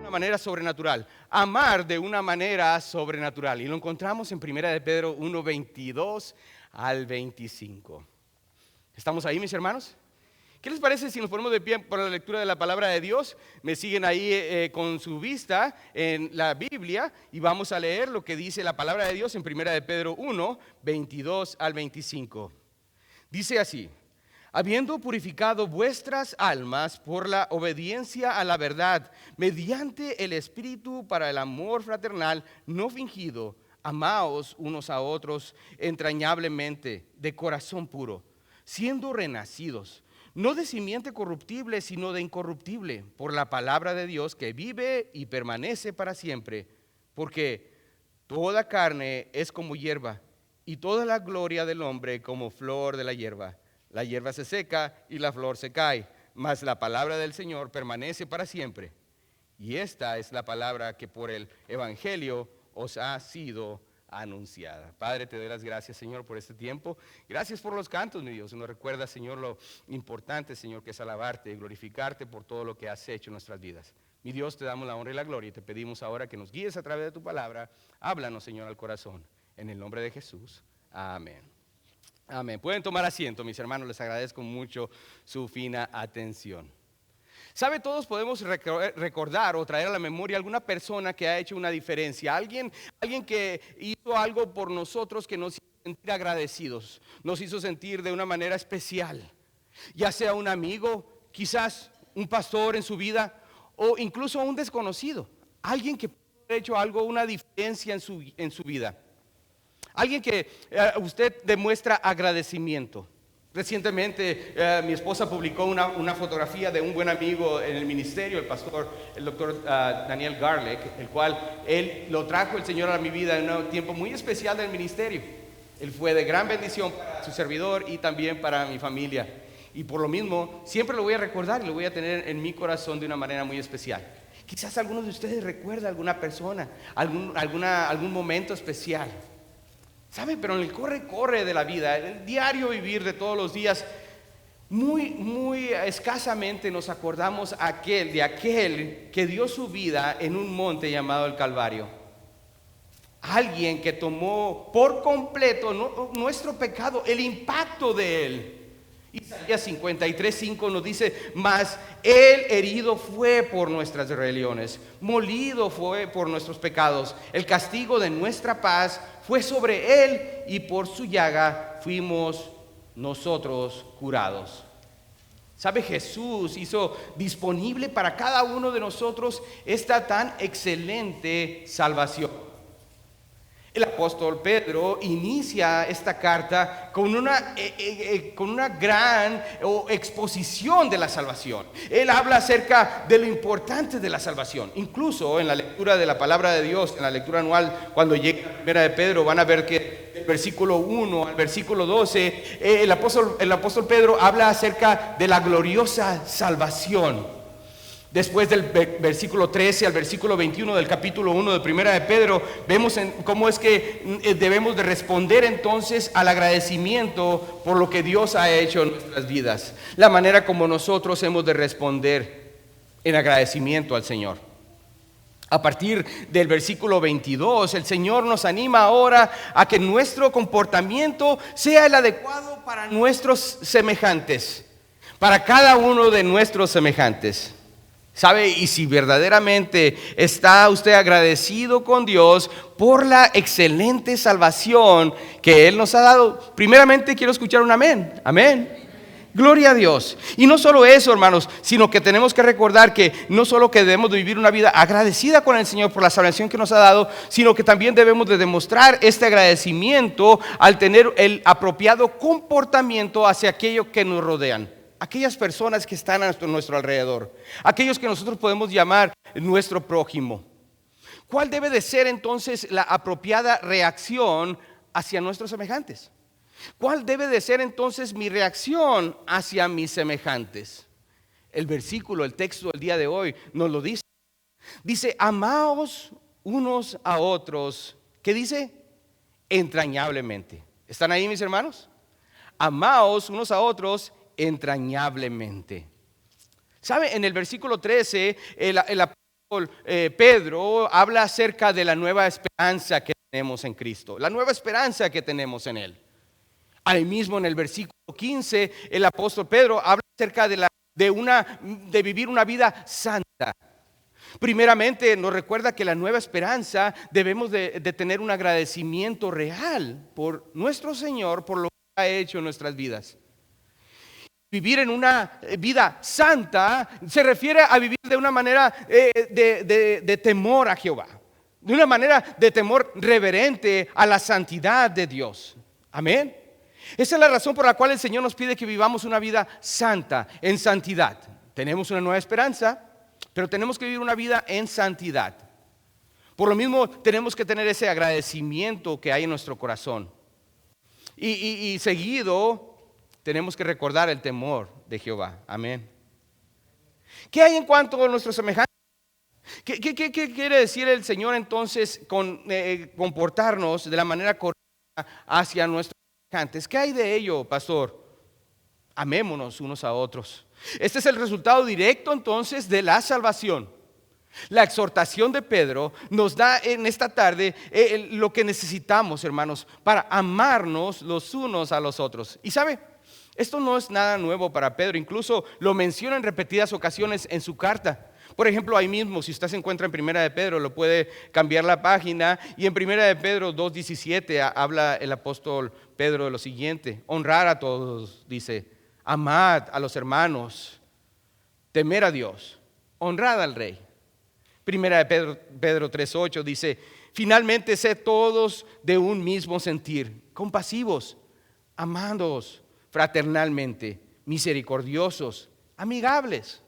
una manera sobrenatural. Amar de una manera sobrenatural. Y lo encontramos en 1 de Pedro 1, 22 al 25. ¿Estamos ahí, mis hermanos? ¿Qué les parece si nos ponemos de pie para la lectura de la palabra de Dios? Me siguen ahí con su vista en la Biblia y vamos a leer lo que dice la palabra de Dios en 1 de Pedro 1, 22 al 25. Dice así: habiendo purificado vuestras almas por la obediencia a la verdad, mediante el Espíritu para el amor fraternal no fingido, amaos unos a otros entrañablemente, de corazón puro, siendo renacidos, no de simiente corruptible, sino de incorruptible, por la palabra de Dios que vive y permanece para siempre. Porque toda carne es como hierba, y toda la gloria del hombre como flor de la hierba. La hierba se seca y la flor se cae, mas la palabra del Señor permanece para siempre. Y esta es la palabra que por el Evangelio os ha sido anunciada. Padre, te doy las gracias, Señor, por este tiempo. Gracias por los cantos, mi Dios. Nos recuerda, Señor, lo importante, Señor, que es alabarte y glorificarte por todo lo que has hecho en nuestras vidas. Mi Dios, te damos la honra y la gloria y te pedimos ahora que nos guíes a través de tu palabra. Háblanos, Señor, al corazón. En el nombre de Jesús. Amén. Amén. Pueden tomar asiento, mis hermanos. Les agradezco mucho su fina atención. ¿Sabe? Todos podemos recordar o traer a la memoria alguna persona que ha hecho una diferencia, alguien que hizo algo por nosotros que nos hizo sentir agradecidos, nos hizo sentir de una manera especial, ya sea un amigo, quizás un pastor en su vida o incluso un desconocido, alguien que ha hecho algo, una diferencia en su vida, alguien que usted demuestra agradecimiento. Recientemente mi esposa publicó una fotografía de un buen amigo en el ministerio, el doctor Daniel Garlick, el cual él lo trajo el Señor a mi vida en un tiempo muy especial del ministerio. Él fue de gran bendición para su servidor y también para mi familia. Y por lo mismo, siempre lo voy a recordar y lo voy a tener en mi corazón de una manera muy especial. Quizás algunos de ustedes recuerdan alguna persona, algún momento especial. ¿Sabe? Pero en el corre de la vida, en el diario vivir de todos los días, muy escasamente nos acordamos de aquel que dio su vida en un monte llamado el Calvario. Alguien que tomó por completo nuestro pecado, el impacto de él. Isaías 53:5 nos dice: mas él herido fue por nuestras rebeliones, molido fue por nuestros pecados, el castigo de nuestra paz fue sobre él, y por su llaga fuimos nosotros curados. ¿Sabe? Jesús hizo disponible para cada uno de nosotros esta tan excelente salvación. El apóstol Pedro inicia esta carta con una gran exposición de la salvación. Él habla acerca de lo importante de la salvación. Incluso en la lectura de la palabra de Dios, en la lectura anual, cuando llega la primera de Pedro, van a ver que del versículo 1 al versículo 12, el apóstol Pedro habla acerca de la gloriosa salvación. Después del versículo 13 al versículo 21 del capítulo 1 de Primera de Pedro, vemos cómo es que debemos de responder entonces al agradecimiento por lo que Dios ha hecho en nuestras vidas. La manera como nosotros hemos de responder en agradecimiento al Señor. A partir del versículo 22, el Señor nos anima ahora a que nuestro comportamiento sea el adecuado para nuestros semejantes, para cada uno de nuestros semejantes. ¿Sabe? Y si verdaderamente está usted agradecido con Dios por la excelente salvación que Él nos ha dado, primeramente quiero escuchar un amén. Amén. Gloria a Dios. Y no solo eso, hermanos, sino que tenemos que recordar que no solo que debemos de vivir una vida agradecida con el Señor por la salvación que nos ha dado, sino que también debemos de demostrar este agradecimiento al tener el apropiado comportamiento hacia aquellos que nos rodean. Aquellas personas que están a nuestro alrededor, aquellos que nosotros podemos llamar nuestro prójimo. ¿Cuál debe de ser entonces la apropiada reacción hacia nuestros semejantes? ¿Cuál debe de ser entonces mi reacción hacia mis semejantes? El versículo, el texto del día de hoy nos lo dice. Dice: amaos unos a otros. ¿Qué dice? Entrañablemente. ¿Están ahí, mis hermanos? Amaos unos a otros entrañablemente. ¿Sabe? En el versículo 13, el apóstol Pedro habla acerca de la nueva esperanza que tenemos en Cristo, la nueva esperanza que tenemos en Él. Ahí mismo en el versículo 15, el apóstol Pedro habla acerca de vivir una vida santa. Primeramente nos recuerda que la nueva esperanza debemos de tener un agradecimiento real por nuestro Señor, por lo que ha hecho en nuestras vidas. Vivir en una vida santa se refiere a vivir de una manera de temor a Jehová, de una manera de temor reverente a la santidad de Dios. Amén. Esa es la razón por la cual el Señor nos pide que vivamos una vida santa, en santidad. Tenemos una nueva esperanza, pero tenemos que vivir una vida en santidad. Por lo mismo tenemos que tener ese agradecimiento que hay en nuestro corazón. Y seguido tenemos que recordar el temor de Jehová. Amén. ¿Qué hay en cuanto a nuestros semejantes? ¿Qué quiere decir el Señor entonces con comportarnos de la manera correcta hacia nuestros semejantes? ¿Qué hay de ello, pastor? Amémonos unos a otros. Este es el resultado directo entonces de la salvación. La exhortación de Pedro nos da en esta tarde lo que necesitamos, hermanos, para amarnos los unos a los otros. Y sabe, esto no es nada nuevo para Pedro, incluso lo menciona en repetidas ocasiones en su carta. Por ejemplo, ahí mismo, si usted se encuentra en Primera de Pedro, lo puede cambiar la página. Y en Primera de Pedro 2:17 habla el apóstol Pedro de lo siguiente: honrar a todos, dice, amad a los hermanos, temer a Dios, honrad al rey. Primera de Pedro 3:8 dice, finalmente sed todos de un mismo sentir, compasivos, amándoos fraternalmente, misericordiosos, amigables.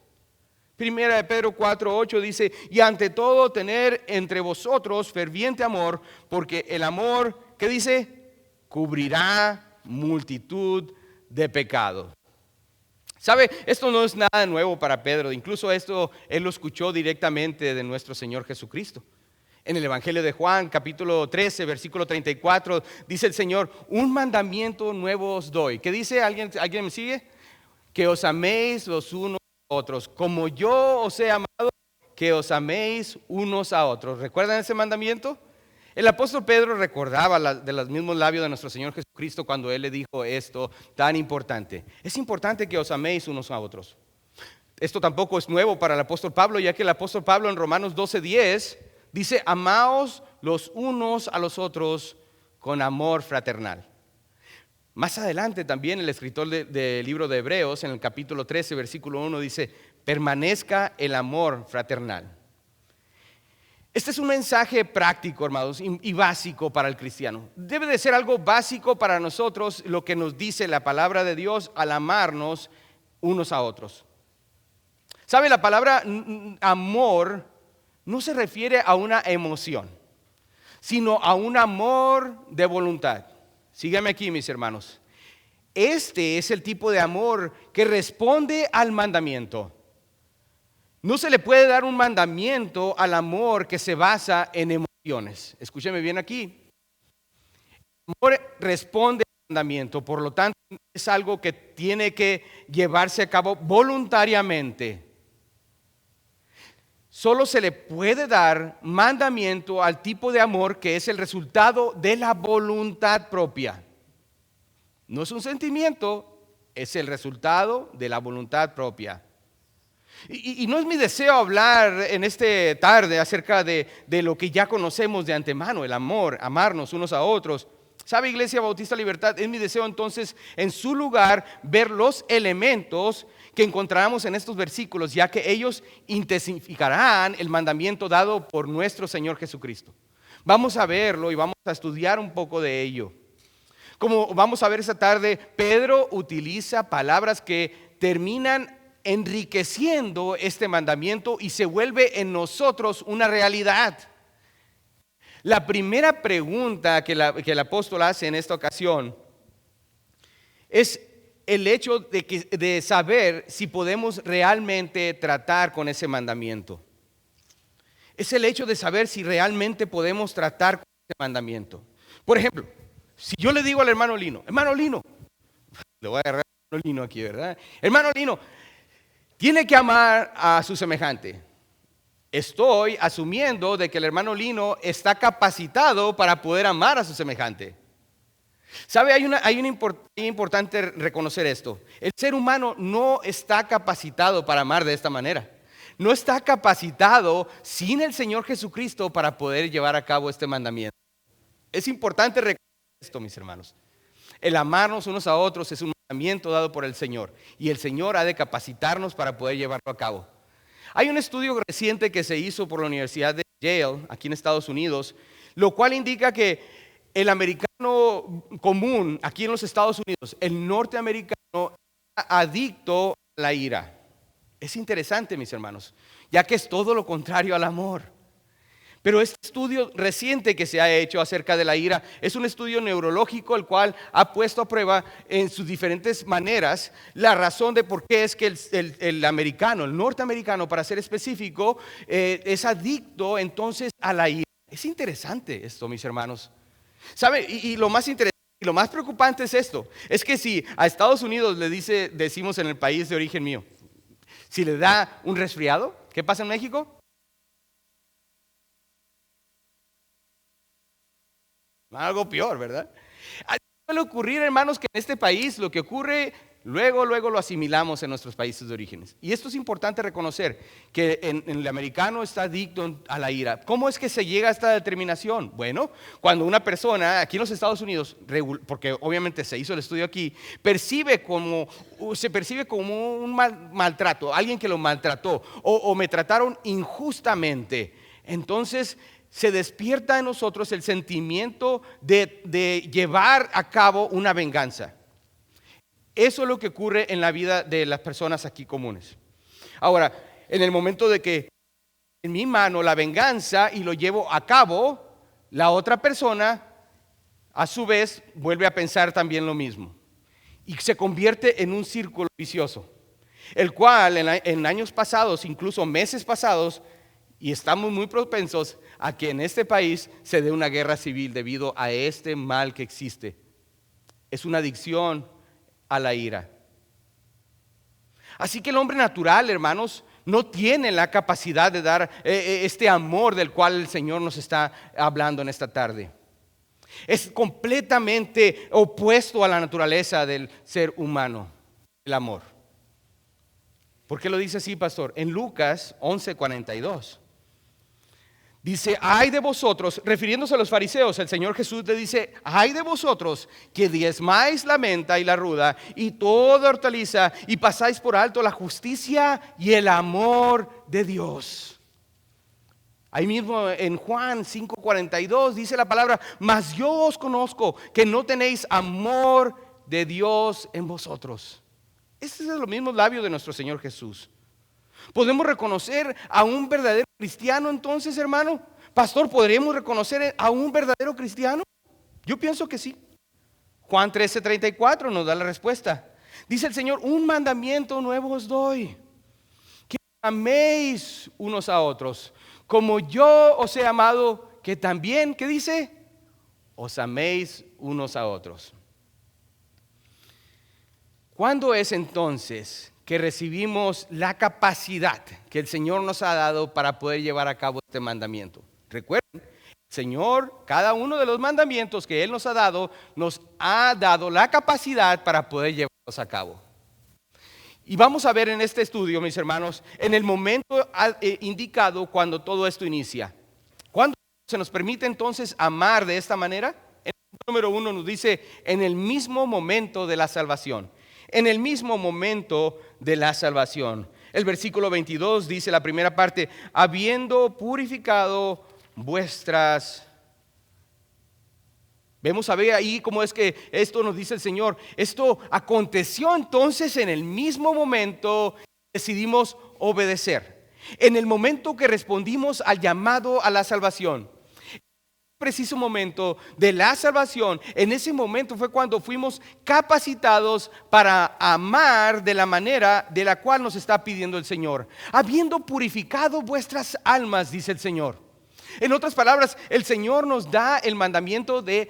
Primera de Pedro 4:8 dice, y ante todo tener entre vosotros ferviente amor, porque el amor, ¿qué dice? Cubrirá multitud de pecados. ¿Sabe? Esto no es nada nuevo para Pedro. Incluso esto él lo escuchó directamente de nuestro Señor Jesucristo. En el Evangelio de Juan, capítulo 13, versículo 34, dice el Señor, un mandamiento nuevo os doy. ¿Qué dice? ¿Alguien me sigue? Que os améis los unos a otros. Como yo os he amado, que os améis unos a otros. ¿Recuerdan ese mandamiento? El apóstol Pedro recordaba de los mismos labios de nuestro Señor Jesucristo cuando Él le dijo esto tan importante. Es importante que os améis unos a otros. Esto tampoco es nuevo para el apóstol Pablo, ya que el apóstol Pablo en Romanos 12:10 dice, amaos los unos a los otros con amor fraternal. Más adelante también el escritor del libro de Hebreos, en el capítulo 13, versículo 1, dice, permanezca el amor fraternal. Este es un mensaje práctico, hermanos, y básico para el cristiano. Debe de ser algo básico para nosotros lo que nos dice la palabra de Dios al amarnos unos a otros. ¿Sabe? La palabra amor no se refiere a una emoción, sino a un amor de voluntad. Síganme aquí, mis hermanos. Este es el tipo de amor que responde al mandamiento. No se le puede dar un mandamiento al amor que se basa en emociones. Escúcheme bien aquí. El amor responde al mandamiento, por lo tanto es algo que tiene que llevarse a cabo voluntariamente. Solo se le puede dar mandamiento al tipo de amor que es el resultado de la voluntad propia. No es un sentimiento, es el resultado de la voluntad propia. Y no es mi deseo hablar en esta tarde acerca de lo que ya conocemos de antemano, el amor, amarnos unos a otros. ¿Sabe, Iglesia Bautista Libertad? Es mi deseo entonces en su lugar ver los elementos que encontramos en estos versículos, ya que ellos intensificarán el mandamiento dado por nuestro Señor Jesucristo. Vamos a verlo y vamos a estudiar un poco de ello. Como vamos a ver esta tarde, Pedro utiliza palabras que terminan enriqueciendo este mandamiento y se vuelve en nosotros una realidad. La primera pregunta que el apóstol hace en esta ocasión es el hecho de saber si podemos realmente tratar con ese mandamiento. Es el hecho de saber si realmente podemos tratar con ese mandamiento. Por ejemplo, si yo le digo al hermano Lino, le voy a agarrar al hermano Lino aquí, ¿verdad? Hermano Lino, tiene que amar a su semejante. Estoy asumiendo de que el hermano Lino está capacitado para poder amar a su semejante. ¿Sabe? Es importante reconocer esto. El ser humano no está capacitado para amar de esta manera. No está capacitado sin el Señor Jesucristo para poder llevar a cabo este mandamiento. Es importante reconocer esto, mis hermanos. El amarnos unos a otros es un mandamiento dado por el Señor. Y el Señor ha de capacitarnos para poder llevarlo a cabo. Hay un estudio reciente que se hizo por la Universidad de Yale, aquí en Estados Unidos, lo cual indica que el americano común, aquí en los Estados Unidos, el norteamericano, está adicto a la ira. Es interesante, mis hermanos, ya que es todo lo contrario al amor. Pero este estudio reciente que se ha hecho acerca de la ira es un estudio neurológico, el cual ha puesto a prueba en sus diferentes maneras la razón de por qué es que el americano, el norteamericano, para ser específico, es adicto entonces a la ira. Es interesante esto, mis hermanos. ¿Sabe? Y lo más interesante y lo más preocupante es esto: es que si a Estados Unidos decimos en el país de origen mío, si le da un resfriado, ¿qué pasa en México? Algo peor, ¿verdad? Suele ocurrir, hermanos, que en este país lo que ocurre, luego lo asimilamos en nuestros países de orígenes. Y esto es importante reconocer, que en el americano está adicto a la ira. ¿Cómo es que se llega a esta determinación? Bueno, cuando una persona aquí en los Estados Unidos, porque obviamente se hizo el estudio aquí, se percibe como un maltrato, alguien que lo maltrató o me trataron injustamente. Entonces se despierta en nosotros el sentimiento de llevar a cabo una venganza. Eso es lo que ocurre en la vida de las personas aquí comunes. Ahora, en el momento de que en mi mano la venganza y lo llevo a cabo, la otra persona a su vez vuelve a pensar también lo mismo. Y se convierte en un círculo vicioso, el cual en años pasados, incluso meses pasados, y estamos muy propensos a que en este país se dé una guerra civil debido a este mal que existe. Es una adicción a la ira. Así que el hombre natural, hermanos, no tiene la capacidad de dar este amor del cual el Señor nos está hablando en esta tarde. Es completamente opuesto a la naturaleza del ser humano, el amor. ¿Por qué lo dice así, pastor? En Lucas 11:42. Dice, ay de vosotros, refiriéndose a los fariseos, el Señor Jesús le dice, ay de vosotros que diezmáis la menta y la ruda y toda hortaliza y pasáis por alto la justicia y el amor de Dios. Ahí mismo en Juan 5:42 dice la palabra, mas yo os conozco que no tenéis amor de Dios en vosotros. Este es los mismos labios de nuestro Señor Jesús. ¿Podemos reconocer a un verdadero cristiano entonces, hermano? Pastor, ¿podríamos reconocer a un verdadero cristiano? Yo pienso que sí. Juan 13:34 nos da la respuesta. Dice el Señor, un mandamiento nuevo os doy, que améis unos a otros, como yo os he amado, que también, ¿qué dice? Os améis unos a otros. ¿Cuándo es entonces que recibimos la capacidad que el Señor nos ha dado para poder llevar a cabo este mandamiento? Recuerden, el Señor, cada uno de los mandamientos que Él nos ha dado la capacidad para poder llevarlos a cabo. Y vamos a ver en este estudio, mis hermanos, en el momento indicado cuando todo esto inicia. ¿Cuándo se nos permite entonces amar de esta manera? El número 1 nos dice, en el mismo momento de la salvación. En el mismo momento de la salvación. El versículo 22 dice la primera parte, habiendo purificado vuestras... Vemos a ver ahí cómo es que esto nos dice el Señor. Esto aconteció entonces en el mismo momento que decidimos obedecer. En el momento que respondimos al llamado a la salvación. Preciso momento de la salvación, en ese momento fue cuando fuimos capacitados para amar de la manera de la cual nos está pidiendo el Señor, habiendo purificado vuestras almas, dice el Señor. En otras palabras, el Señor nos da el mandamiento de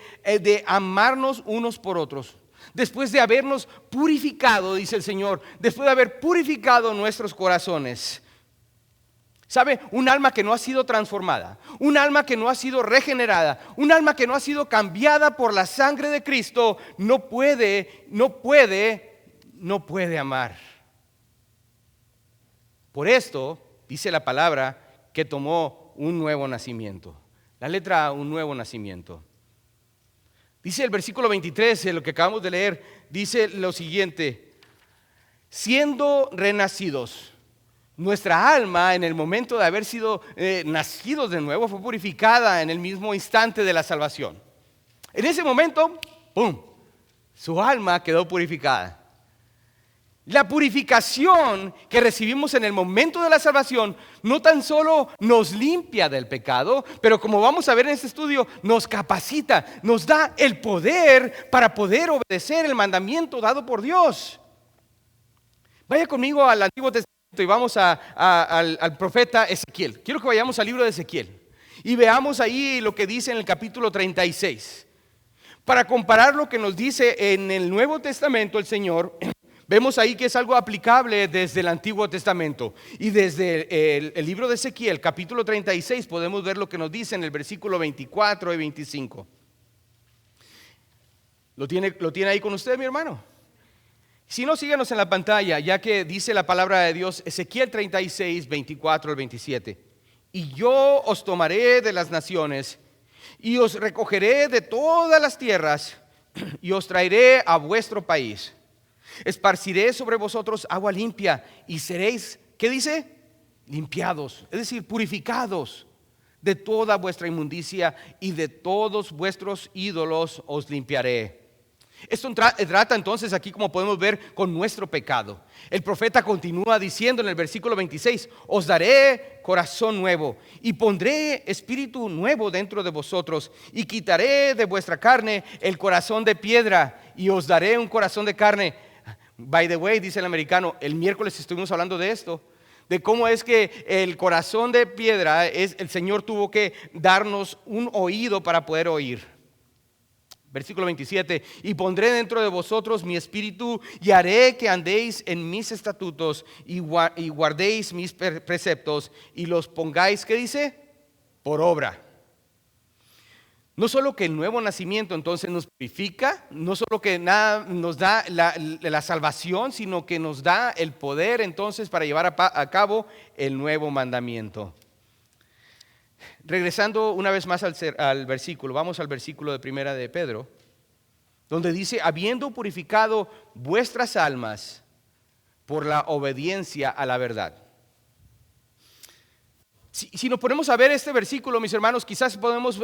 amarnos unos por otros. Después de habernos purificado, dice el Señor, después de haber purificado nuestros corazones. ¿Sabe? Un alma que no ha sido transformada, un alma que no ha sido regenerada, un alma que no ha sido cambiada por la sangre de Cristo, no puede amar. Por esto, dice la palabra, que tomó un nuevo nacimiento. La letra A, un nuevo nacimiento. Dice el versículo 23, lo que acabamos de leer, dice lo siguiente: siendo renacidos. Nuestra alma, en el momento de haber sido nacidos de nuevo, fue purificada en el mismo instante de la salvación. En ese momento, ¡pum!, su alma quedó purificada. La purificación que recibimos en el momento de la salvación no tan solo nos limpia del pecado, pero como vamos a ver en este estudio, nos capacita, nos da el poder para poder obedecer el mandamiento dado por Dios. Vaya conmigo al Antiguo Testamento y vamos al profeta Ezequiel. Quiero que vayamos al libro de Ezequiel y veamos ahí lo que dice en el capítulo 36. Para comparar lo que nos dice en el Nuevo Testamento el Señor, vemos ahí que es algo aplicable desde el Antiguo Testamento. Y desde el libro de Ezequiel, capítulo 36, podemos ver lo que nos dice en el versículo 24 y 25. ¿Lo tiene ahí con usted, mi hermano? Si no, síganos en la pantalla, ya que dice la palabra de Dios, Ezequiel 36, 24 al 27. Y yo os tomaré de las naciones, y os recogeré de todas las tierras, y os traeré a vuestro país. Esparciré sobre vosotros agua limpia, y seréis, ¿qué dice? Limpiados, es decir, purificados de toda vuestra inmundicia, y de todos vuestros ídolos os limpiaré. Esto trata entonces aquí, como podemos ver, con nuestro pecado. El profeta continúa diciendo en el versículo 26: os daré corazón nuevo y pondré espíritu nuevo dentro de vosotros, y quitaré de vuestra carne el corazón de piedra y os daré un corazón de carne. By the way, dice el americano, el miércoles estuvimos hablando de esto, de cómo es que el corazón de piedra el Señor tuvo que darnos un oído para poder oír. Versículo 27, y pondré dentro de vosotros mi espíritu, y haré que andéis en mis estatutos, y guardéis mis preceptos, y los pongáis, ¿qué dice? Por obra. No solo que el nuevo nacimiento entonces nos purifica, no solo que nos da la salvación, sino que nos da el poder entonces para llevar a cabo el nuevo mandamiento. Regresando una vez más al versículo, vamos al versículo de primera de Pedro, donde dice: habiendo purificado vuestras almas por la obediencia a la verdad. Si nos ponemos a ver este versículo, mis hermanos, quizás podemos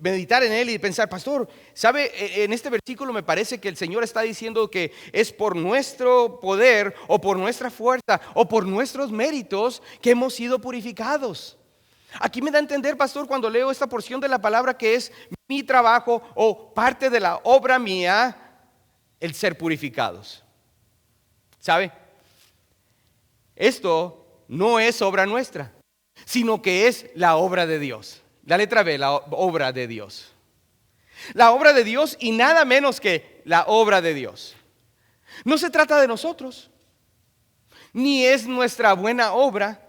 meditar en él y pensar: pastor, ¿sabe? En este versículo me parece que el Señor está diciendo que es por nuestro poder o por nuestra fuerza o por nuestros méritos que hemos sido purificados. Aquí me da a entender, pastor, cuando leo esta porción de la palabra, que es mi trabajo o parte de la obra mía el ser purificados. ¿Sabe? Esto no es obra nuestra, sino que es la obra de Dios. La letra B, la obra de Dios. La obra de Dios y nada menos que la obra de Dios. No se trata de nosotros, ni es nuestra buena obra.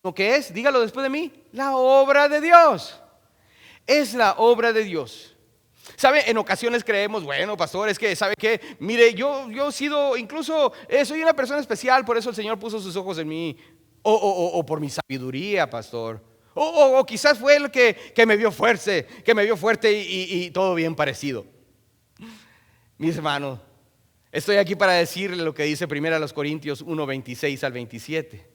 Lo que es, dígalo después de mí, la obra de Dios. Es la obra de Dios. ¿Sabe? En ocasiones creemos, bueno, pastor, es que, ¿sabe qué? Mire, yo he sido, incluso, soy una persona especial, por eso el Señor puso sus ojos en mí. O por mi sabiduría, pastor. O quizás fue el que me vio fuerte, y todo bien parecido. Mis hermanos, estoy aquí para decirle lo que dice 1 Corintios 1, 26 al 27.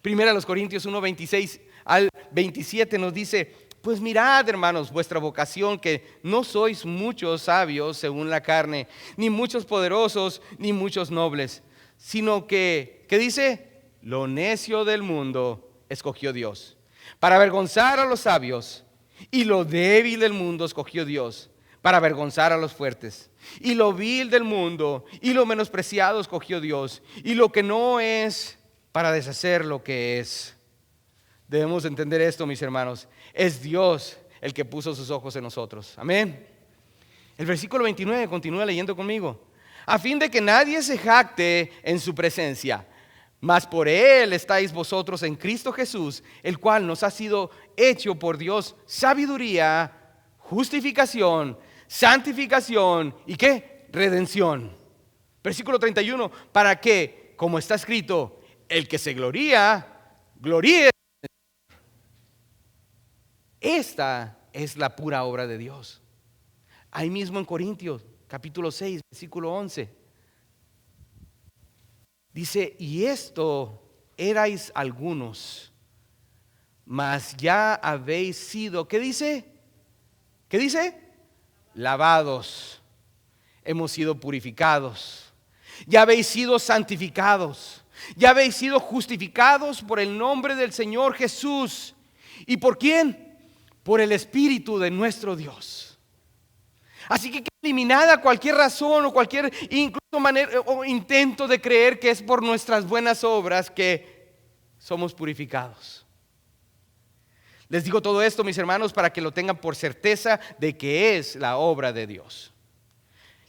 1 Corintios 1, 26 al 27 nos dice: pues mirad, hermanos, vuestra vocación, que no sois muchos sabios según la carne, ni muchos poderosos, ni muchos nobles, sino que, ¿qué dice? Lo necio del mundo escogió Dios, para avergonzar a los sabios, y lo débil del mundo escogió Dios, para avergonzar a los fuertes. Y lo vil del mundo y lo menospreciado escogió Dios, y lo que no es, para deshacer lo que es. Debemos entender esto, mis hermanos. Es Dios el que puso sus ojos en nosotros. Amén. El versículo 29, continúa leyendo conmigo. A fin de que nadie se jacte en su presencia, Mas por Él estáis vosotros en Cristo Jesús, el cual nos ha sido hecho por Dios sabiduría, justificación, santificación y ¿qué? Redención. Versículo 31, para que, como está escrito, el que se gloría, gloríe. Esta es la pura obra de Dios. Ahí mismo en Corintios, capítulo 6, versículo 11. Dice, y esto erais algunos, mas ya habéis sido, ¿qué dice? ¿Qué dice? Lavados, hemos sido purificados, ya habéis sido santificados, ya habéis sido justificados por el nombre del Señor Jesús. ¿Y por quién? Por el Espíritu de nuestro Dios. Así que eliminada cualquier razón o cualquier incluso manera o intento de creer que es por nuestras buenas obras que somos purificados. Les digo todo esto, mis hermanos, para que lo tengan por certeza de que es la obra de Dios.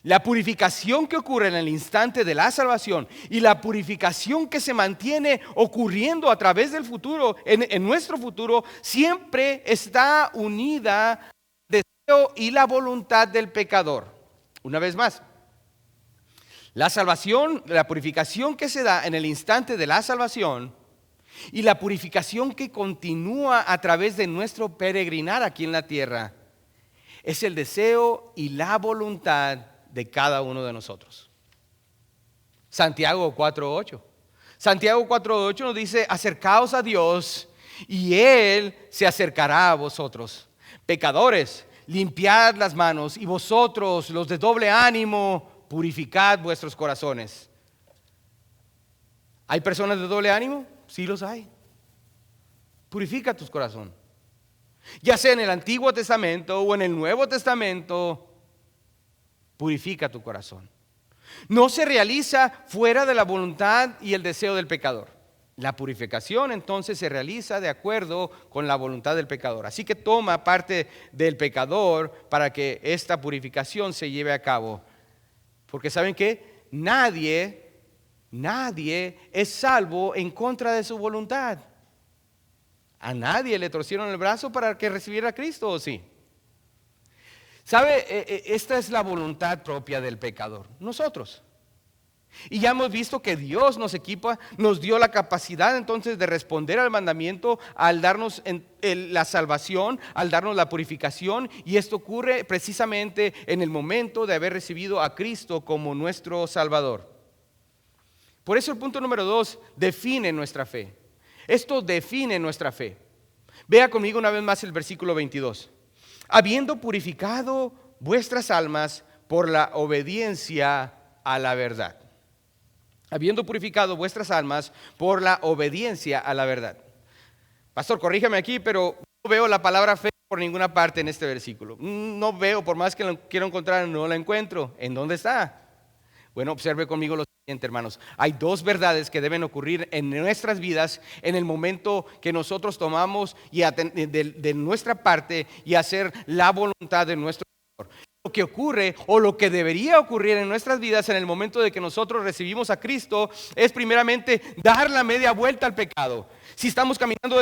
La purificación que ocurre en el instante de la salvación y la purificación que se mantiene ocurriendo a través del futuro, en nuestro futuro, siempre está unida al deseo y la voluntad del pecador. Una vez más, la salvación, la purificación que se da en el instante de la salvación y la purificación que continúa a través de nuestro peregrinar aquí en la tierra es el deseo y la voluntad de cada uno de nosotros. Santiago 4:8. Santiago 4:8 nos dice, acercaos a Dios y Él se acercará a vosotros. Pecadores, limpiad las manos, y vosotros, los de doble ánimo, purificad vuestros corazones. ¿Hay personas de doble ánimo? Sí los hay. Purifica tu corazón. Ya sea en el Antiguo Testamento o en el Nuevo Testamento, purifica tu corazón. No se realiza fuera de la voluntad y el deseo del pecador. La purificación entonces se realiza de acuerdo con la voluntad del pecador. Así que toma parte del pecador para que esta purificación se lleve a cabo. Porque ¿saben qué? Nadie es salvo en contra de su voluntad. A nadie le torcieron el brazo para que recibiera a Cristo, ¿o sí? ¿Sabe? Esta es la voluntad propia del pecador, nosotros. Y ya hemos visto que Dios nos equipa, nos dio la capacidad entonces de responder al mandamiento al darnos la salvación, al darnos la purificación. Y esto ocurre precisamente en el momento de haber recibido a Cristo como nuestro Salvador. Por eso el punto número 2 define nuestra fe. Esto define nuestra fe. Vea conmigo una vez más el versículo 22. Habiendo purificado vuestras almas por la obediencia a la verdad. Habiendo purificado vuestras almas por la obediencia a la verdad. Pastor, corríjame aquí, pero no veo la palabra fe por ninguna parte en este versículo. No veo, por más que lo quiero encontrar, no la encuentro. ¿En dónde está? Bueno, observe conmigo lo siguiente, hermanos. Hay dos verdades que deben ocurrir en nuestras vidas en el momento que nosotros tomamos de nuestra parte y hacer la voluntad de nuestro Señor. Lo que ocurre o lo que debería ocurrir en nuestras vidas en el momento de que nosotros recibimos a Cristo es primeramente dar la media vuelta al pecado. Si estamos caminando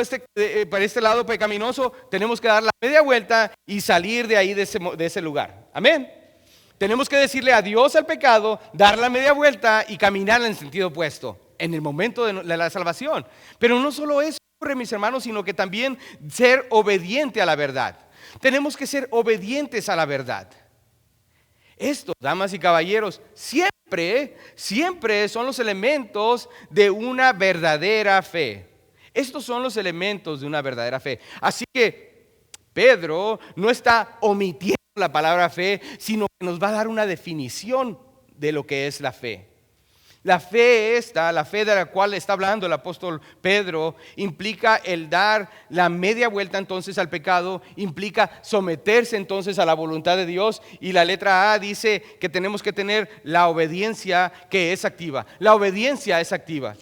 para este lado pecaminoso, tenemos que dar la media vuelta y salir de ahí, de ese lugar. Amén. Tenemos que decirle adiós al pecado, dar la media vuelta y caminar en el sentido opuesto en el momento de la salvación. Pero no solo eso ocurre, mis hermanos, sino que también ser obediente a la verdad. Tenemos que ser obedientes a la verdad. Esto, damas y caballeros, siempre son los elementos de una verdadera fe. Estos son los elementos de una verdadera fe. Así que Pedro no está omitiendo la palabra fe, sino que nos va a dar una definición de lo que es la fe. La fe de la cual está hablando el apóstol Pedro, implica el dar la media vuelta entonces al pecado, implica someterse entonces a la voluntad de Dios, y la letra A dice que tenemos que tener la obediencia que es activa. La obediencia es activa.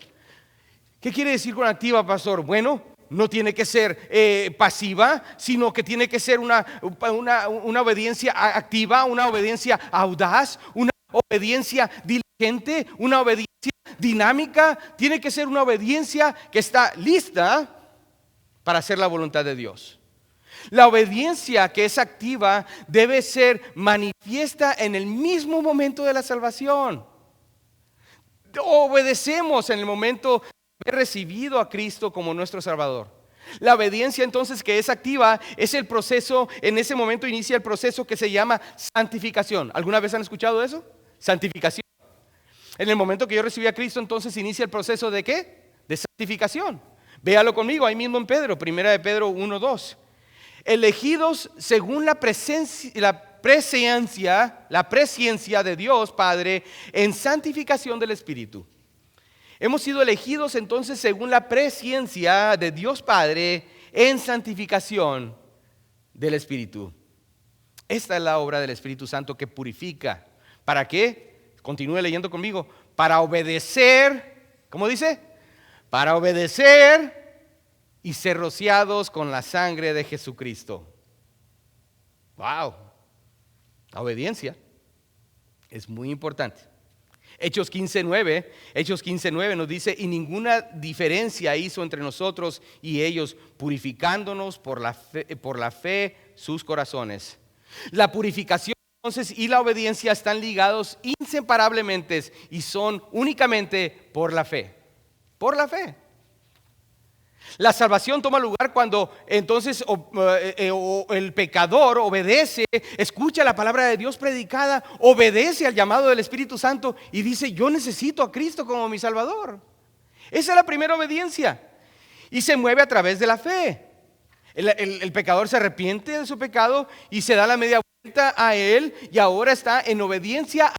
¿Qué quiere decir con activa, pastor? Bueno, no tiene que ser pasiva, sino que tiene que ser una obediencia activa, una obediencia audaz, una obediencia diligente, una obediencia dinámica, tiene que ser una obediencia que está lista para hacer la voluntad de Dios. La obediencia que es activa debe ser manifiesta en el mismo momento de la salvación. Obedecemos en el momento de haber recibido a Cristo como nuestro Salvador. La obediencia entonces que es activa es el proceso, en ese momento inicia el proceso que se llama santificación. ¿Alguna vez han escuchado eso? Santificación. En el momento que yo recibí a Cristo entonces inicia el proceso ¿de qué? De santificación. Véalo conmigo ahí mismo en Pedro, primera de Pedro 1:2. Elegidos según la presciencia de Dios Padre en santificación del Espíritu. Hemos sido elegidos entonces según la presciencia de Dios Padre en santificación del Espíritu. Esta es la obra del Espíritu Santo que purifica. ¿Para qué? Continúe leyendo conmigo. Para obedecer, ¿cómo dice? Para obedecer y ser rociados con la sangre de Jesucristo. ¡Wow! La obediencia es muy importante. Hechos 15:9 nos dice, y ninguna diferencia hizo entre nosotros y ellos, purificándonos por la fe sus corazones. La purificación entonces y la obediencia están ligados inseparablemente y son únicamente por la fe. Por la fe. La salvación toma lugar cuando entonces el pecador obedece, escucha la palabra de Dios predicada, obedece al llamado del Espíritu Santo y dice, yo necesito a Cristo como mi Salvador. Esa es la primera obediencia y se mueve a través de la fe. El pecador se arrepiente de su pecado y se da la media vuelta a Él y ahora está en obediencia a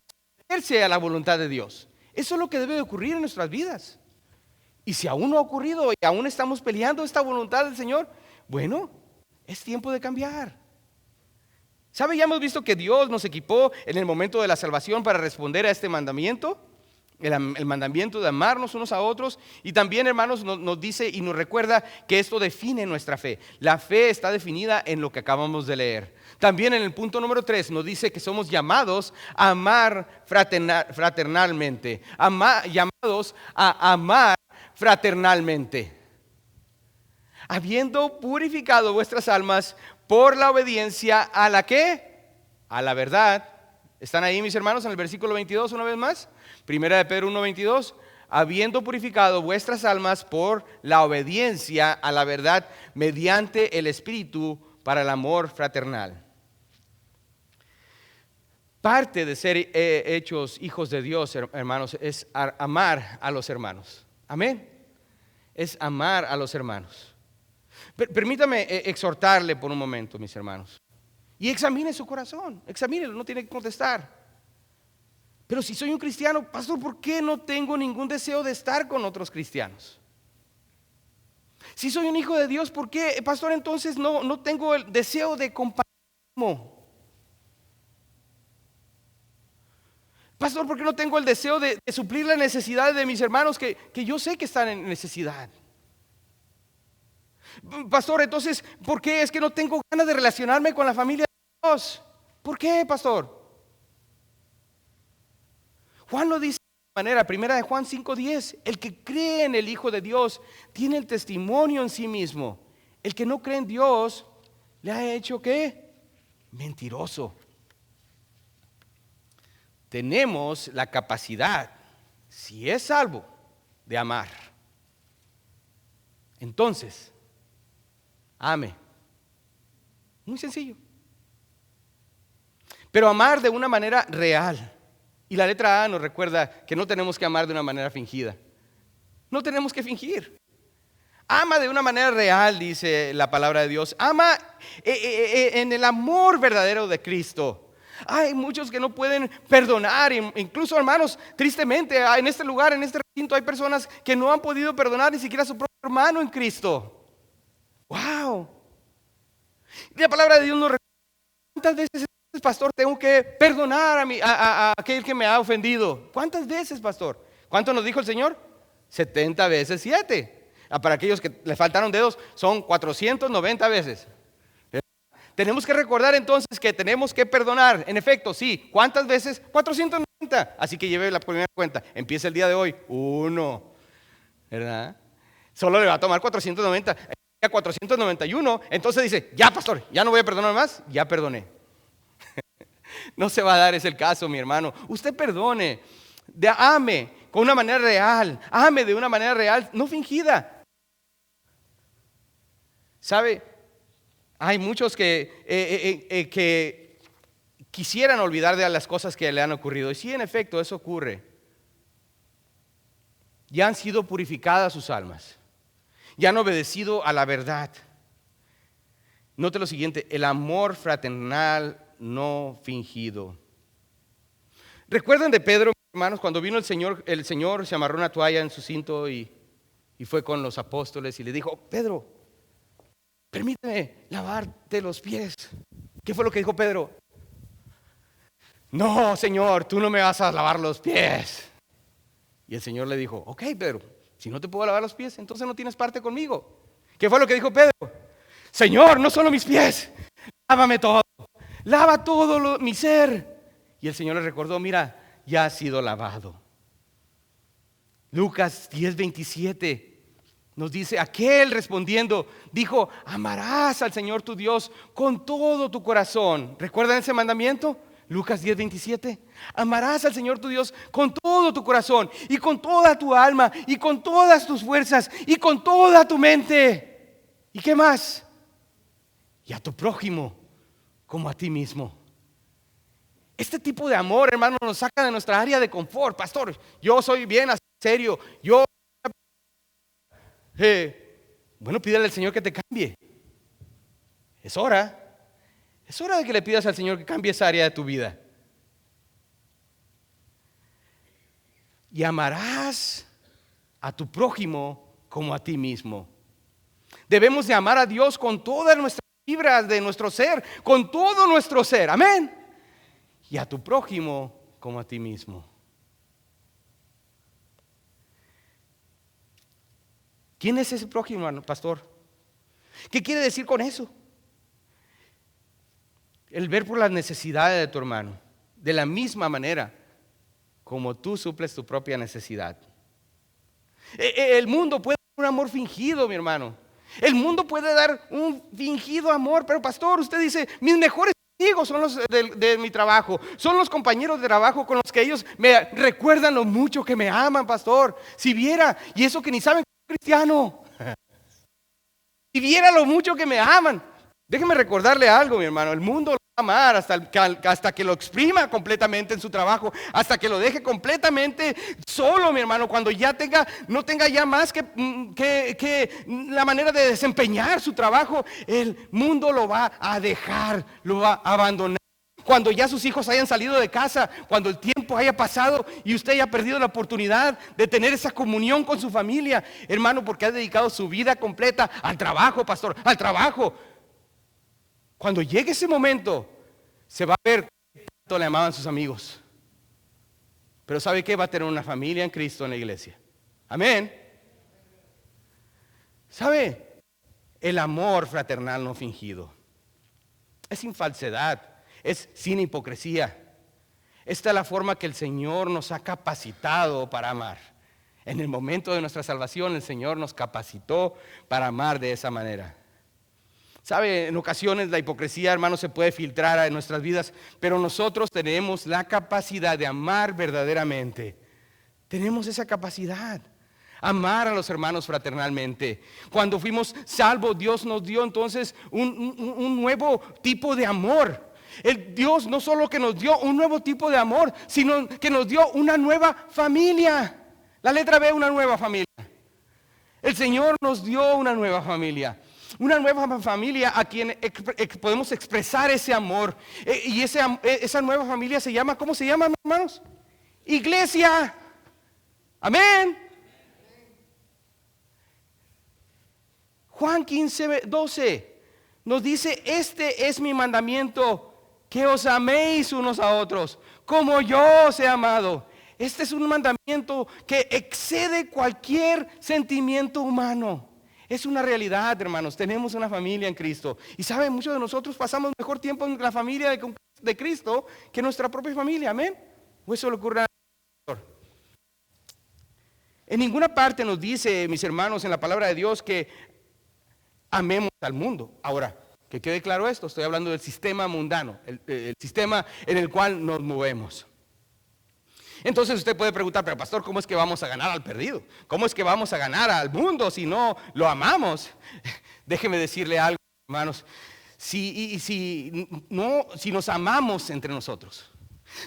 someterse a la voluntad de Dios. Eso es lo que debe de ocurrir en nuestras vidas. Y si aún no ha ocurrido y aún estamos peleando esta voluntad del Señor, bueno, es tiempo de cambiar. ¿Sabe? Ya hemos visto que Dios nos equipó en el momento de la salvación para responder a este mandamiento, el mandamiento de amarnos unos a otros. Y también, hermanos, nos dice y nos recuerda que esto define nuestra fe. La fe está definida en lo que acabamos de leer. También en el punto número 3 nos dice que somos llamados a amar fraternalmente, llamados a amar fraternalmente, habiendo purificado vuestras almas por la obediencia a la ¿qué? A la verdad. ¿Están ahí mis hermanos en el versículo 22 una vez más? Primera de Pedro 1:22, habiendo purificado vuestras almas por la obediencia a la verdad mediante el Espíritu para el amor fraternal. Parte de ser hechos hijos de Dios, hermanos, es amar a los hermanos. Amén. Es amar a los hermanos. Permítame exhortarle por un momento, mis hermanos. Y examine su corazón. Examínelo, no tiene que contestar. Pero si soy un cristiano, pastor, ¿por qué no tengo ningún deseo de estar con otros cristianos? Si soy un hijo de Dios, ¿por qué, pastor, entonces no tengo el deseo de compañerismo? Pastor, ¿por qué no tengo el deseo de suplir las necesidades de mis hermanos que yo sé que están en necesidad? Pastor, entonces, ¿por qué es que no tengo ganas de relacionarme con la familia de Dios? ¿Por qué, pastor? Juan lo dice de manera, primera de Juan 5:10, el que cree en el Hijo de Dios tiene el testimonio en sí mismo. El que no cree en Dios le ha hecho ¿qué? Mentiroso. Tenemos la capacidad, si es salvo, de amar. Entonces, ame. Muy sencillo. Pero amar de una manera real. Y la letra A nos recuerda que no tenemos que amar de una manera fingida. No tenemos que fingir. Ama de una manera real, dice la palabra de Dios. Ama en el amor verdadero de Cristo. Hay muchos que no pueden perdonar, incluso hermanos, tristemente en este lugar, en este recinto hay personas que no han podido perdonar ni siquiera a su propio hermano en Cristo. ¡Wow! Y la palabra de Dios nos recuerda, ¿cuántas veces, pastor, tengo que perdonar a aquel que me ha ofendido? ¿Cuántas veces, pastor? ¿Cuánto nos dijo el Señor? 70 veces 7. Para aquellos que le faltaron dedos, son 490 veces. Tenemos que recordar entonces que tenemos que perdonar. En efecto, sí. ¿Cuántas veces? 490 cuenta. Así que lleve la primera cuenta. Empieza el día de hoy. 1, ¿verdad? Solo le va a tomar 490. A 491, entonces dice, ya pastor, ya no voy a perdonar más, ya perdoné. No se va a dar ese el caso, mi hermano. Usted perdone, ame con una manera real, ame de una manera real, no fingida. ¿Sabe? Hay muchos que quisieran olvidar de las cosas que le han ocurrido. Y sí, en efecto, eso ocurre. Ya han sido purificadas sus almas. Ya han obedecido a la verdad. Note lo siguiente, el amor fraternal no fingido. ¿Recuerdan de Pedro, hermanos, cuando vino el Señor se amarró una toalla en su cinto y fue con los apóstoles y le dijo, Pedro, permíteme lavarte los pies? ¿Qué fue lo que dijo Pedro? No, Señor, tú no me vas a lavar los pies. Y el Señor le dijo, ok, Pedro, si no te puedo lavar los pies, entonces no tienes parte conmigo. ¿Qué fue lo que dijo Pedro? Señor, no solo mis pies, lávame todo, lava todo mi ser. Y el Señor le recordó, mira, ya has sido lavado. Lucas 10:27 nos dice, aquel respondiendo, dijo, amarás al Señor tu Dios con todo tu corazón. ¿Recuerdan ese mandamiento? Lucas 10:27, amarás al Señor tu Dios con todo tu corazón y con toda tu alma y con todas tus fuerzas y con toda tu mente. ¿Y qué más? Y a tu prójimo como a ti mismo. Este tipo de amor, hermano, nos saca de nuestra área de confort. Pastor, yo soy bien serio, bueno, pídele al Señor que te cambie. Es hora de que le pidas al Señor que cambie esa área de tu vida. Y amarás a tu prójimo como a ti mismo. Debemos de amar a Dios con todas nuestras fibras de nuestro ser, con todo nuestro ser, amén. Y a tu prójimo como a ti mismo. ¿Quién es ese prójimo, pastor? ¿Qué quiere decir con eso? El ver por las necesidades de tu hermano, de la misma manera como tú suples tu propia necesidad. El mundo puede dar un amor fingido, mi hermano. El mundo puede dar un fingido amor, pero pastor, usted dice, mis mejores amigos son los de mi trabajo, son los compañeros de trabajo con los que ellos me recuerdan lo mucho que me aman, pastor. Si viera, y eso que ni saben que soy cristiano, si viera lo mucho que me aman. Déjeme recordarle algo, mi hermano, el mundo lo va a amar hasta que lo exprima completamente en su trabajo, hasta que lo deje completamente solo, mi hermano, cuando ya no tenga ya más que la manera de desempeñar su trabajo, el mundo lo va a dejar, lo va a abandonar. Cuando ya sus hijos hayan salido de casa, cuando el tiempo haya pasado y usted haya perdido la oportunidad de tener esa comunión con su familia, hermano, porque ha dedicado su vida completa al trabajo, pastor, al trabajo. Cuando llegue ese momento, se va a ver cuánto le amaban sus amigos. Pero ¿sabe qué? Va a tener una familia en Cristo en la iglesia. Amén. ¿Sabe? El amor fraternal no fingido es sin falsedad, es sin hipocresía. Esta es la forma que el Señor nos ha capacitado para amar. En el momento de nuestra salvación, el Señor nos capacitó para amar de esa manera. ¿Sabe? En ocasiones la hipocresía, hermano, se puede filtrar en nuestras vidas, pero nosotros tenemos la capacidad de amar verdaderamente. Tenemos esa capacidad. Amar a los hermanos fraternalmente. Cuando fuimos salvos, Dios nos dio entonces un nuevo tipo de amor. El Dios no solo que nos dio un nuevo tipo de amor, sino que nos dio una nueva familia. La letra B, una nueva familia. El Señor nos dio una nueva familia. Una nueva familia a quien podemos expresar ese amor. Y esa nueva familia se llama, ¿cómo se llama, hermanos? Iglesia. Amén. Juan 15:12 nos dice, este es mi mandamiento, que os améis unos a otros, como yo os he amado. Este es un mandamiento que excede cualquier sentimiento humano. Es una realidad, hermanos. Tenemos una familia en Cristo. Y saben, muchos de nosotros pasamos mejor tiempo en la familia de Cristo que en nuestra propia familia. Amén. ¿O eso le ocurre a nosotros? En ninguna parte nos dice, mis hermanos, en la palabra de Dios que amemos al mundo. Ahora, que quede claro esto, estoy hablando del sistema mundano, el sistema en el cual nos movemos. Entonces usted puede preguntar, pero pastor, ¿cómo es que vamos a ganar al perdido? ¿Cómo es que vamos a ganar al mundo si no lo amamos? Déjeme decirle algo, hermanos. Si nos amamos entre nosotros,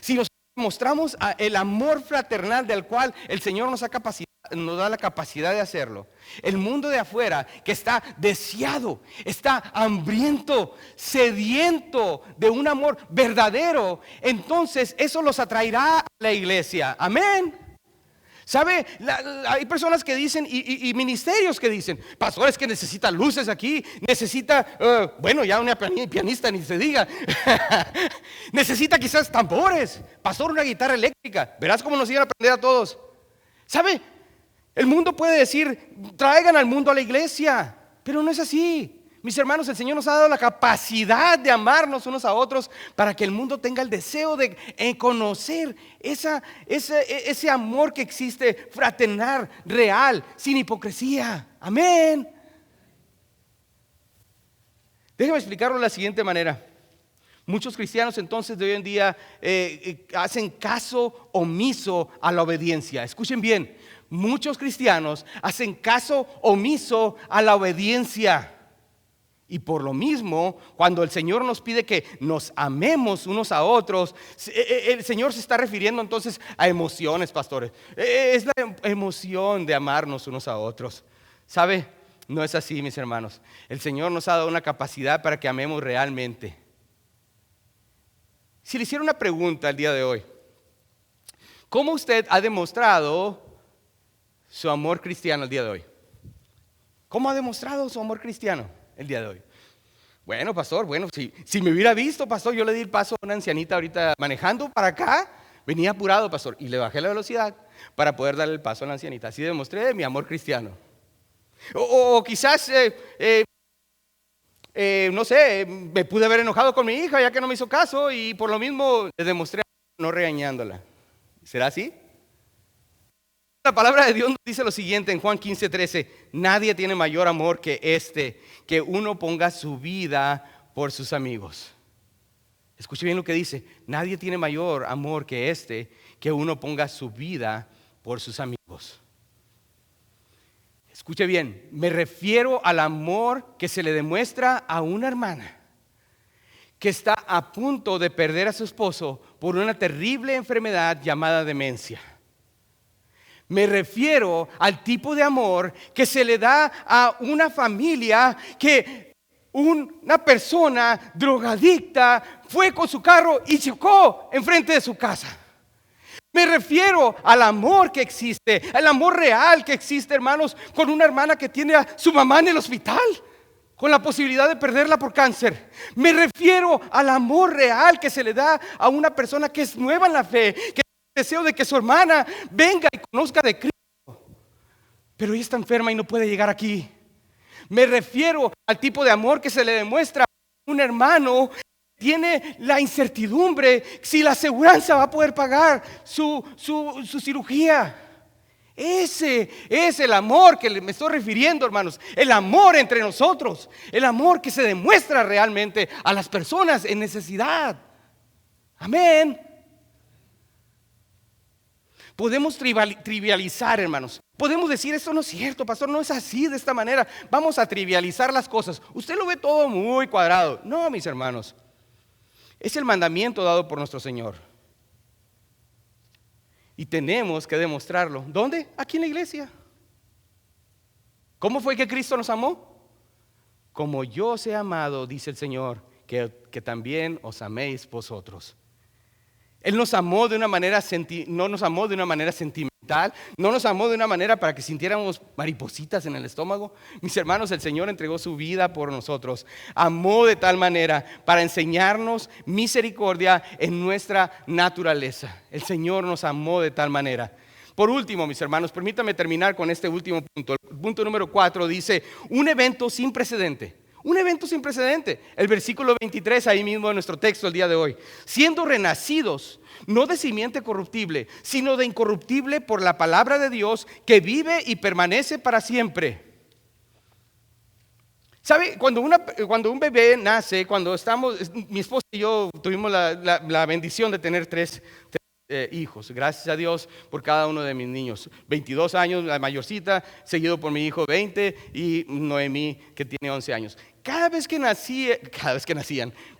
si nos mostramos el amor fraternal del cual el Señor nos da la capacidad de hacerlo, el mundo de afuera que está deseado, está hambriento, sediento de un amor verdadero, entonces eso los atraerá a la iglesia. Amén. ¿Sabe? Hay personas que dicen y ministerios que dicen, pastores, que necesita luces aquí, necesita, bueno, ya una pianista ni se diga, necesita quizás tambores, pastor, una guitarra eléctrica. Verás cómo nos iban a aprender a todos. ¿Sabe? El mundo puede decir, traigan al mundo a la iglesia, pero no es así. Mis hermanos, el Señor nos ha dado la capacidad de amarnos unos a otros para que el mundo tenga el deseo de conocer ese amor que existe, fraternal, real, sin hipocresía. Amén. Déjeme explicarlo de la siguiente manera. Muchos cristianos entonces de hoy en día hacen caso omiso a la obediencia. Escuchen bien, muchos cristianos hacen caso omiso a la obediencia. Y por lo mismo, cuando el Señor nos pide que nos amemos unos a otros, el Señor se está refiriendo entonces a emociones, pastores. Es la emoción de amarnos unos a otros. ¿Sabe? No es así, mis hermanos. El Señor nos ha dado una capacidad para que amemos realmente. Si le hiciera una pregunta el día de hoy, ¿cómo usted ha demostrado su amor cristiano el día de hoy? ¿Cómo ha demostrado su amor cristiano el día de hoy? Bueno, pastor, si me hubiera visto, pastor, yo le di el paso a una ancianita ahorita manejando para acá, venía apurado, pastor, y le bajé la velocidad para poder darle el paso a la ancianita. Así demostré mi amor cristiano. O quizás, no sé, me pude haber enojado con mi hija ya que no me hizo caso y por lo mismo le demostré no regañándola. ¿Será así? La palabra de Dios nos dice lo siguiente en Juan 15:13: nadie tiene mayor amor que que uno ponga su vida por sus amigos. Escuche bien lo que dice: nadie tiene mayor amor que que uno ponga su vida por sus amigos. Escuche bien, me refiero al amor que se le demuestra a una hermana que está a punto de perder a su esposo por una terrible enfermedad llamada demencia. Me refiero al tipo de amor que se le da a una familia que una persona drogadicta fue con su carro y chocó enfrente de su casa. Me refiero al amor que existe, al amor real que existe, hermanos, con una hermana que tiene a su mamá en el hospital, con la posibilidad de perderla por cáncer. Me refiero al amor real que se le da a una persona que es nueva en la fe, que deseo de que su hermana venga y conozca de Cristo, pero ella está enferma y no puede llegar aquí. Me refiero al tipo de amor que se le demuestra a un hermano que tiene la incertidumbre si la aseguranza va a poder pagar su cirugía. Ese es el amor que me estoy refiriendo, hermanos. El amor entre nosotros, el amor que se demuestra realmente a las personas en necesidad. Amén. Podemos trivializar, hermanos. Podemos decir, esto no es cierto, pastor, no es así, de esta manera. Vamos a trivializar las cosas. Usted lo ve todo muy cuadrado. No, mis hermanos. Es el mandamiento dado por nuestro Señor. Y tenemos que demostrarlo. ¿Dónde? Aquí en la iglesia. ¿Cómo fue que Cristo nos amó? Como yo os he amado, dice el Señor, que también os améis vosotros. Él nos amó de una manera no nos amó de una manera sentimental, no nos amó de una manera para que sintiéramos maripositas en el estómago. Mis hermanos, el Señor entregó su vida por nosotros. Amó de tal manera para enseñarnos misericordia en nuestra naturaleza. El Señor nos amó de tal manera. Por último, mis hermanos, permítame terminar con este último punto. El punto número 4 dice: un evento sin precedente. Un evento sin precedente. El versículo 23 ahí mismo en nuestro texto el día de hoy. Siendo renacidos, no de simiente corruptible, sino de incorruptible por la palabra de Dios que vive y permanece para siempre. ¿Sabe? Cuando un bebé nace, mi esposa y yo tuvimos la bendición de tener tres hijos. Gracias a Dios por cada uno de mis niños. 22 años, la mayorcita, seguido por mi hijo 20 y Noemí, que tiene 11 años.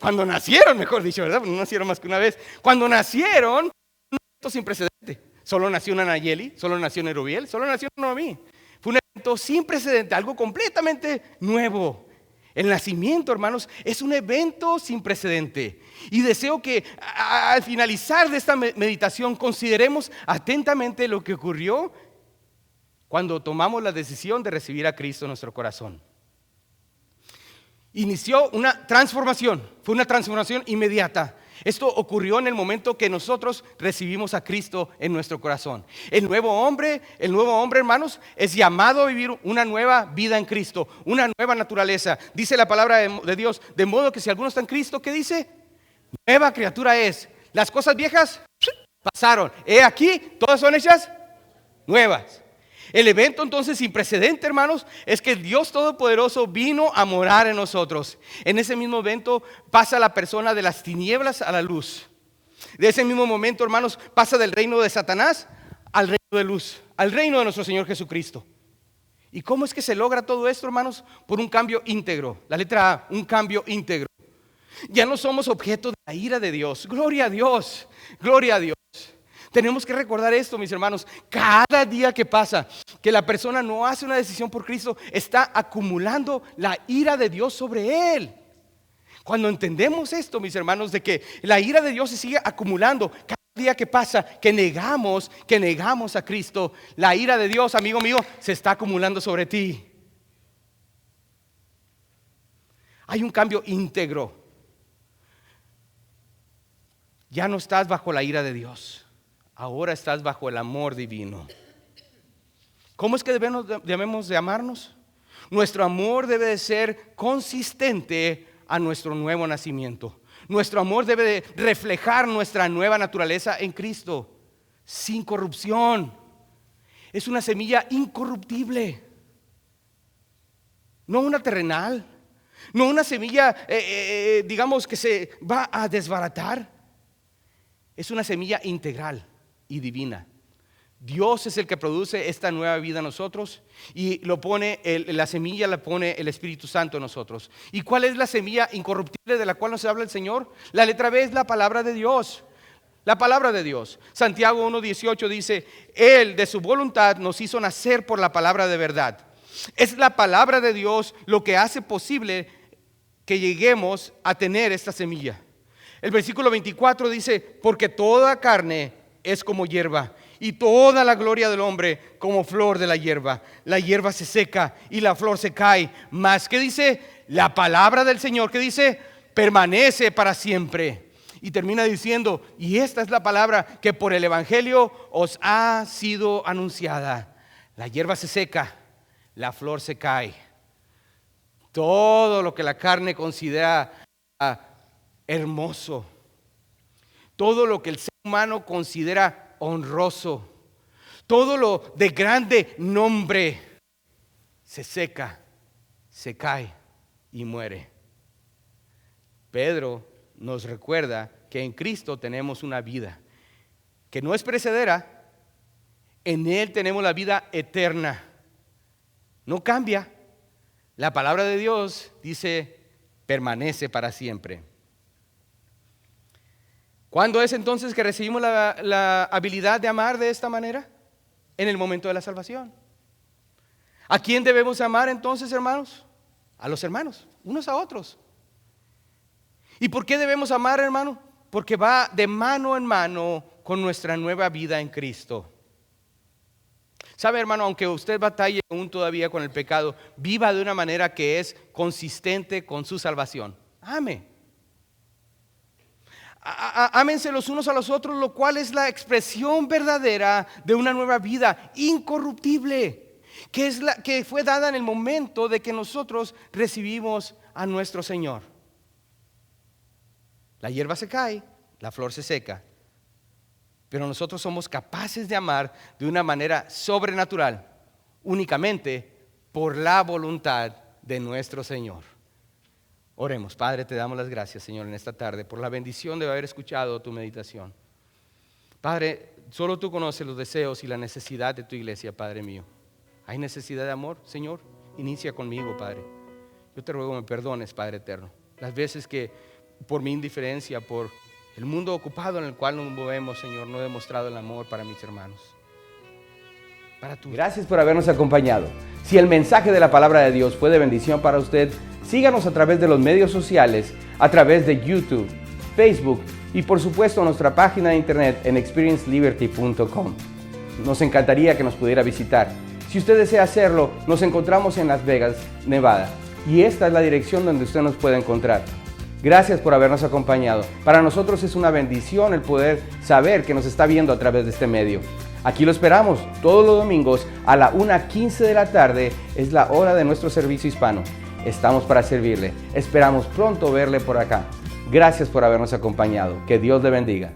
Cuando nacieron, mejor dicho, ¿verdad? No nacieron más que una vez. Cuando nacieron, un evento sin precedente. Solo nació una Nayeli, solo nació una Erubiel, solo nació una Noemí. Fue un evento sin precedente, algo completamente nuevo. El nacimiento, hermanos, es un evento sin precedente. Y deseo que al finalizar de esta meditación consideremos atentamente lo que ocurrió cuando tomamos la decisión de recibir a Cristo en nuestro corazón. Inició una transformación, fue una transformación inmediata. Esto ocurrió en el momento que nosotros recibimos a Cristo en nuestro corazón. El nuevo hombre, hermanos, es llamado a vivir una nueva vida en Cristo, una nueva naturaleza. Dice la palabra de Dios, de modo que si alguno está en Cristo, ¿qué dice? Nueva criatura es. Las cosas viejas pasaron. He aquí, todas son hechas nuevas. El evento entonces sin precedente, hermanos, es que Dios Todopoderoso vino a morar en nosotros. En ese mismo evento pasa la persona de las tinieblas a la luz. De ese mismo momento, hermanos, pasa del reino de Satanás al reino de luz, al reino de nuestro Señor Jesucristo. ¿Y cómo es que se logra todo esto, hermanos? Por un cambio íntegro. La letra A, un cambio íntegro. Ya no somos objeto de la ira de Dios. Gloria a Dios, gloria a Dios. Tenemos que recordar esto, mis hermanos. Cada día que pasa que la persona no hace una decisión por Cristo, está acumulando la ira de Dios sobre él. Cuando entendemos esto, mis hermanos, de que la ira de Dios se sigue acumulando cada día que pasa, que negamos a Cristo, la ira de Dios, amigo mío, se está acumulando sobre ti. Hay un cambio íntegro. Ya no estás bajo la ira de Dios. Ahora estás bajo el amor divino. ¿Cómo es que debemos de amarnos? Nuestro amor debe de ser consistente a nuestro nuevo nacimiento. Nuestro amor debe de reflejar nuestra nueva naturaleza en Cristo, sin corrupción. Es una semilla incorruptible, no una terrenal, no una semilla, digamos, que se va a desbaratar. Es una semilla integral y divina. Dios es el que produce esta nueva vida en nosotros y la semilla la pone el Espíritu Santo en nosotros. ¿Y cuál es la semilla incorruptible de la cual nos habla el Señor? La letra B es la palabra de Dios. La palabra de Dios. Santiago 1:18 dice, Él de su voluntad nos hizo nacer por la palabra de verdad. Es la palabra de Dios lo que hace posible que lleguemos a tener esta semilla. El versículo 24 dice, porque toda carne es como hierba, y toda la gloria del hombre como flor de la hierba. La hierba se seca y la flor se cae, mas ¿qué dice? La palabra del Señor, ¿qué dice? Permanece para siempre. Y termina diciendo, y esta es la palabra que por el evangelio os ha sido anunciada. La hierba se seca, la flor se cae. Todo lo que la carne considera hermoso, todo lo que el ser humano considera honroso, todo lo de grande nombre, se seca, se cae y muere. Pedro nos recuerda que en Cristo tenemos una vida que no es perecedera. En Él tenemos la vida eterna, no cambia. La palabra de Dios dice, permanece para siempre. ¿Cuándo es entonces que recibimos la habilidad de amar de esta manera? En el momento de la salvación. ¿A quién debemos amar entonces, hermanos? A los hermanos, unos a otros. ¿Y por qué debemos amar, hermano? Porque va de mano en mano con nuestra nueva vida en Cristo. ¿Sabe, hermano? Aunque usted batalle aún todavía con el pecado, viva de una manera que es consistente con su salvación. Ame. Ámense los unos a los otros, lo cual es la expresión verdadera de una nueva vida incorruptible, que fue dada en el momento de que nosotros recibimos a nuestro Señor. La hierba se cae, la flor se seca, pero nosotros somos capaces de amar de una manera sobrenatural, únicamente por la voluntad de nuestro Señor. Oremos. Padre, te damos las gracias, Señor, en esta tarde por la bendición de haber escuchado tu meditación. Padre, solo tú conoces los deseos y la necesidad de tu iglesia, Padre mío. ¿Hay necesidad de amor, Señor? Inicia conmigo, Padre. Yo te ruego me perdones, Padre eterno, las veces que por mi indiferencia, por el mundo ocupado en el cual nos movemos, Señor, no he demostrado el amor para mis hermanos. Gracias por habernos acompañado. Si el mensaje de la palabra de Dios fue de bendición para usted, síganos a través de los medios sociales, a través de YouTube, Facebook y por supuesto nuestra página de internet en experienceliberty.com. Nos encantaría que nos pudiera visitar. Si usted desea hacerlo, nos encontramos en Las Vegas, Nevada, y esta es la dirección donde usted nos puede encontrar. Gracias por habernos acompañado. Para nosotros es una bendición el poder saber que nos está viendo a través de este medio. Aquí lo esperamos todos los domingos a la 1:15 de la tarde, es la hora de nuestro servicio hispano. Estamos para servirle. Esperamos pronto verle por acá. Gracias por habernos acompañado. Que Dios le bendiga.